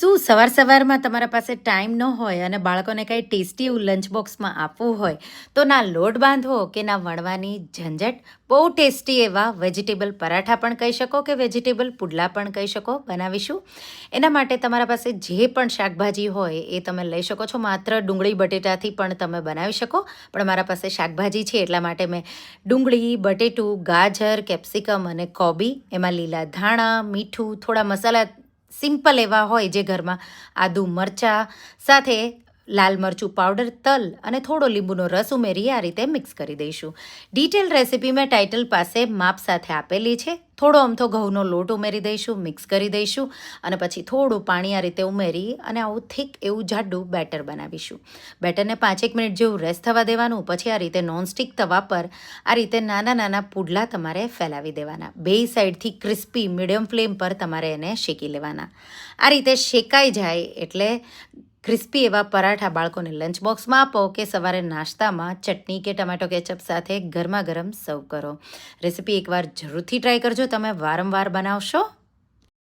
શું સવારમાં તમારા પાસે ટાઈમ ન હોય અને બાળકોને કંઈ ટેસ્ટી એવું લંચ બોક્સમાં આપવું હોય તો ના લોટ બાંધવો કે ના વણવાની ઝંઝટ. બહુ ટેસ્ટી એવા વેજીટેબલ પરાઠા પણ કહી શકો કે વેજીટેબલ પુડલા પણ કહી શકો બનાવીશું. એના માટે તમારા પાસે જે પણ શાકભાજી હોય એ તમે લઈ શકો છો. માત્ર ડુંગળી બટેટાથી પણ તમે બનાવી શકો, પણ મારા પાસે શાકભાજી છે એટલા માટે મેં ડુંગળી, બટેટું, ગાજર, કેપ્સિકમ અને કોબી, એમાં લીલા ધાણા, મીઠું, થોડા મસાલા સિમ્પલ એવા હોય જે ઘરમાં, આદું, મરચાં સાથે લાલ મરચું પાવડર, તલ અને થોડો લીંબુનો રસ ઉમેરી આ રીતે મિક્સ કરી દઈશું. ડિટેલ રેસીપી મેં ટાઇટલ પાસે માપ સાથે આપેલી છે. થોડો અમથો ઘઉંનો લોટ ઉમેરી દઈશું, મિક્સ કરી દઈશું અને પછી થોડું પાણી આ રીતે ઉમેરી અને આવું થીક એવું જાડું બેટર બનાવીશું. બેટરને 5 મિનિટ જેવું રેસ્ટ થવા દેવાનું. પછી આ રીતે નોનસ્ટિક તવા પર આ રીતે નાના નાના પુડલા તમારે ફેલાવી દેવાના. બે સાઈડથી ક્રિસ્પી મીડિયમ ફ્લેમ પર તમારે એને શેકી લેવાના. આ રીતે શેકાઈ જાય એટલે ક્રિસ્પી એવા પરાઠા બાળકોને લંચ બોક્સમાં આપો કે સવારે નાસ્તામાં ચટણી કે ટમેટો કેચઅપ સાથે ગરમા ગરમ સર્વ કરો. રેસીપી એકવાર જરૂરથી ટ્રાય કરજો. તમે વારંવાર બનાવશો